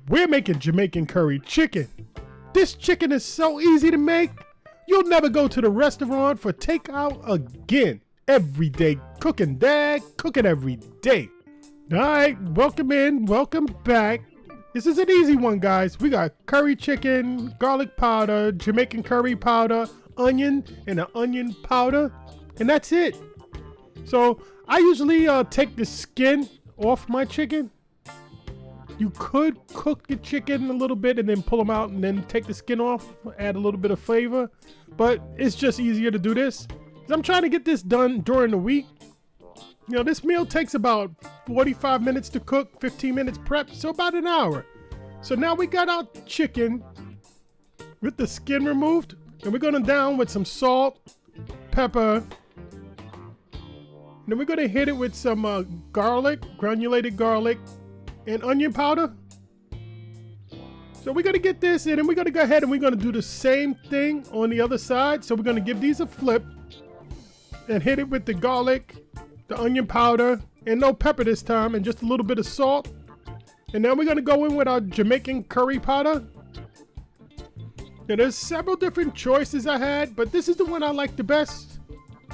We're making Jamaican curry chicken. This chicken is so easy to make, you'll never go to the restaurant for takeout again. Everyday cooking, Dad, cooking every day. All right, welcome in, welcome back. This is an easy one, guys. We got curry chicken, garlic powder, Jamaican curry powder, onion, and an onion powder, and that's it. So I usually take the skin off my chicken. You could cook your chicken a little bit and then pull them out and then take the skin off, add a little bit of flavor, but it's just easier to do this. 'Cause I'm trying to get this done during the week. You know, this meal takes about 45 minutes to cook, 15 minutes prep, so about an hour. So now we got our chicken with the skin removed, and we're gonna down with some salt, pepper, then we're gonna hit it with some garlic, granulated garlic, and onion powder. So we're gonna get this in, and we're gonna go ahead and we're gonna do the same thing on the other side. So we're gonna give these a flip and hit it with the garlic, the onion powder, and no pepper this time, and just a little bit of salt. And then we're gonna go in with our Jamaican curry powder. Now there's several different choices I had, but this is the one I like the best,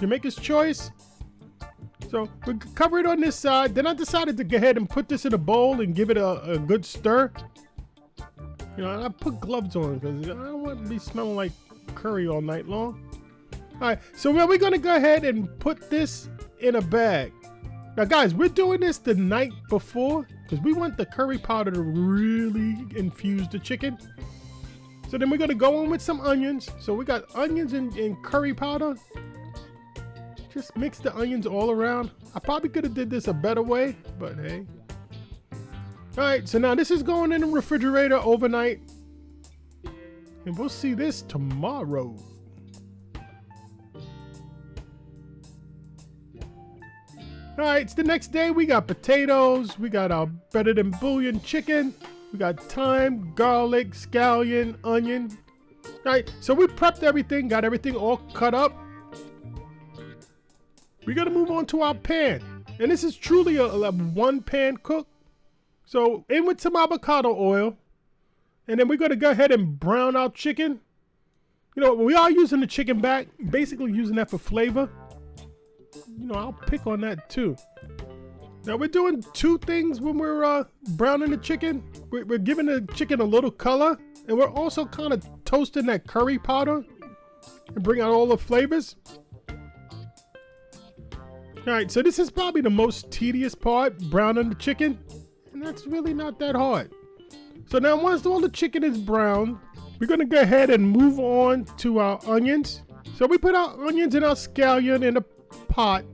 Jamaica's choice. So we cover it on this side. Then I decided to go ahead and put this in a bowl and give it a good stir. You know, I put gloves on because I don't want to be smelling like curry all night long. All right, so we're gonna go ahead and put this in a bag. Now guys, we're doing this the night before because we want the curry powder to really infuse the chicken. So then we're gonna go in with some onions. So we got onions and curry powder. Just mix the onions all around. I probably could have did this a better way, but hey. All right, so now this is going in the refrigerator overnight. And we'll see this tomorrow. All right, it's the next day. We got potatoes. We got our better than bouillon chicken. We got thyme, garlic, scallion, onion. All right, so we prepped everything, got everything all cut up. We're gonna move on to our pan. And this is truly a one pan cook. So in with some avocado oil. And then we're gonna go ahead and brown our chicken. You know, we are using the chicken back, basically using that for flavor. You know, I'll pick on that too. Now we're doing two things when we're browning the chicken. We're giving the chicken a little color, and we're also kind of toasting that curry powder and bring out all the flavors. All right, so this is probably the most tedious part, browning the chicken, and that's really not that hard. So now once all the chicken is browned, we're gonna go ahead and move on to our onions. So we put our onions and our scallion in a pot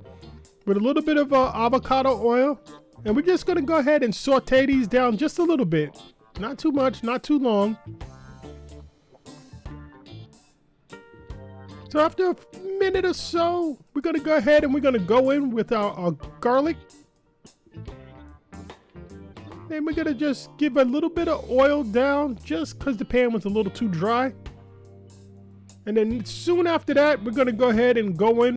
with a little bit of avocado oil, and we're just gonna go ahead and saute these down just a little bit. Not too much, not too long. So after a minute or so, we're gonna go ahead and we're gonna go in with our garlic. Then we're gonna just give a little bit of oil down just because the pan was a little too dry. And then soon after that, we're gonna go ahead and go in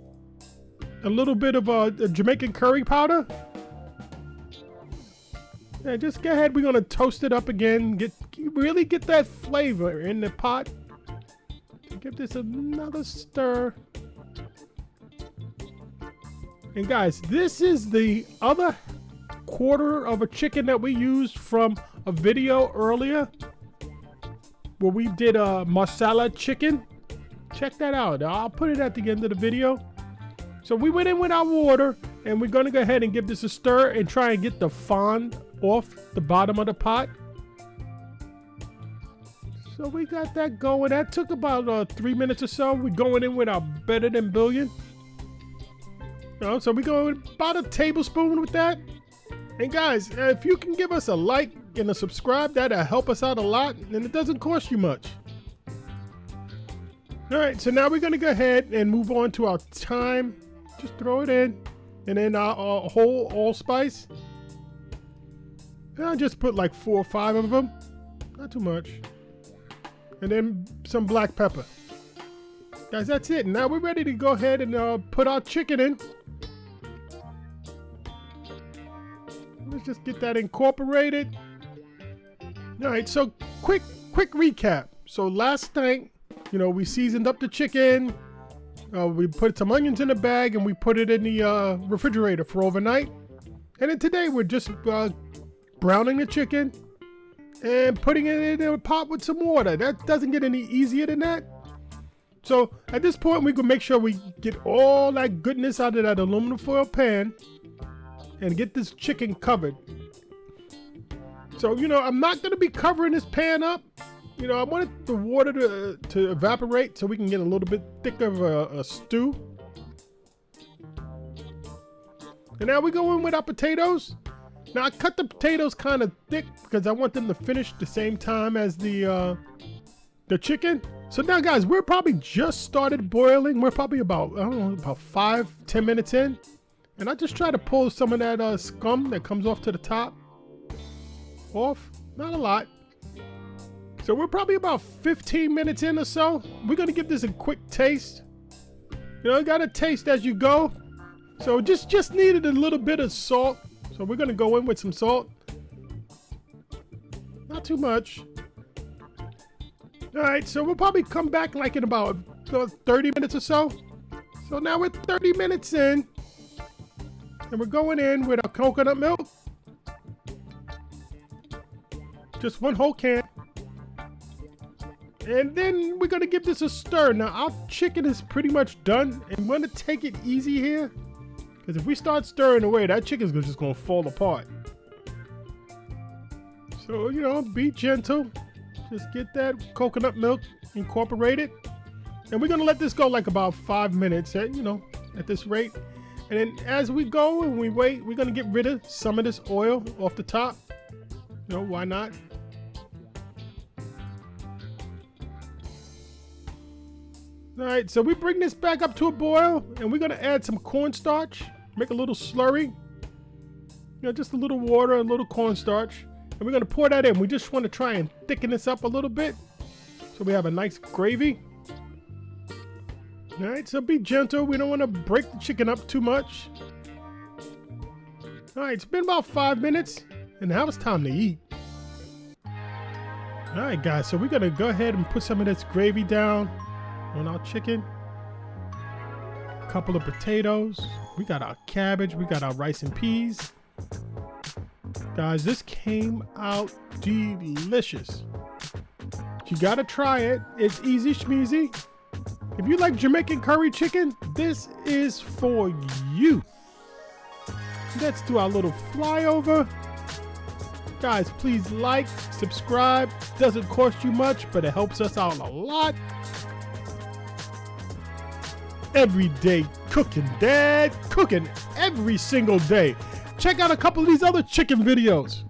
a little bit of a Jamaican curry powder. And just go ahead, we're gonna toast it up again, really get that flavor in the pot. Give this another stir. And guys, this is the other quarter of a chicken that we used from a video earlier where we did a masala chicken. Check that out. I'll put it at the end of the video. So we went in with our water, and we're gonna go ahead and give this a stir and try and get the fond off the bottom of the pot. So we got that going. That took about 3 minutes or so. We're going in with our better than bouillon. You know, so we go about a tablespoon with that. And guys, if you can give us a like and a subscribe, that'll help us out a lot, and it doesn't cost you much. All right, so now we're gonna go ahead and move on to our thyme. Just throw it in, and then our whole allspice. And I just put like 4 or 5 of them, not too much. And then some black pepper. Guys, that's it. Now we're ready to go ahead and put our chicken in. Let's just get that incorporated. All right, so quick recap. So last night, you know, we seasoned up the chicken. We put some onions in a bag and we put it in the refrigerator for overnight. And then today we're just browning the chicken and putting it in a pot with some water. That doesn't get any easier than that. So at this point, we can make sure we get all that goodness out of that aluminum foil pan and get this chicken covered. So, you know, I'm not going to be covering this pan up. You know, I wanted the water to evaporate so we can get a little bit thicker of a stew. And now we go in with our potatoes. Now I cut the potatoes kind of thick because I want them to finish the same time as the chicken. So now guys, we're probably just started boiling. We're probably about, I don't know, about 5-10 minutes in. And I just try to pull some of that scum that comes off to the top off. Not a lot. So we're probably about 15 minutes in or so. We're gonna give this a quick taste. You know, you gotta taste as you go. So just needed a little bit of salt. So we're gonna go in with some salt. Not too much. All right, so we'll probably come back like in about 30 minutes or so. So now we're 30 minutes in. And we're going in with our coconut milk. Just one whole can. And then we're gonna give this a stir. Now our chicken is pretty much done. And we're gonna take it easy here. Because if we start stirring away, that chicken's just gonna fall apart. So, you know, be gentle. Just get that coconut milk incorporated. And we're gonna let this go like about 5 minutes at, you know, at this rate. And then as we go and we wait, we're gonna get rid of some of this oil off the top. You know, why not? All right, so we bring this back up to a boil and we're gonna add some cornstarch, make a little slurry. You know, just a little water, a little cornstarch. And we're gonna pour that in. We just wanna try and thicken this up a little bit so we have a nice gravy. All right, so be gentle. We don't wanna break the chicken up too much. All right, it's been about 5 minutes and now it's time to eat. All right, guys, so we're gonna go ahead and put some of this gravy down on our chicken. A couple of potatoes. We got our cabbage. We got our rice and peas. Guys, this came out delicious. You gotta try it. It's easy schmeezy. If you like Jamaican curry chicken, this is for you. Let's do our little flyover. Guys, please like, subscribe. Doesn't cost you much, but it helps us out a lot. Everyday cooking, Dad. Cooking every single day. Check out a couple of these other chicken videos.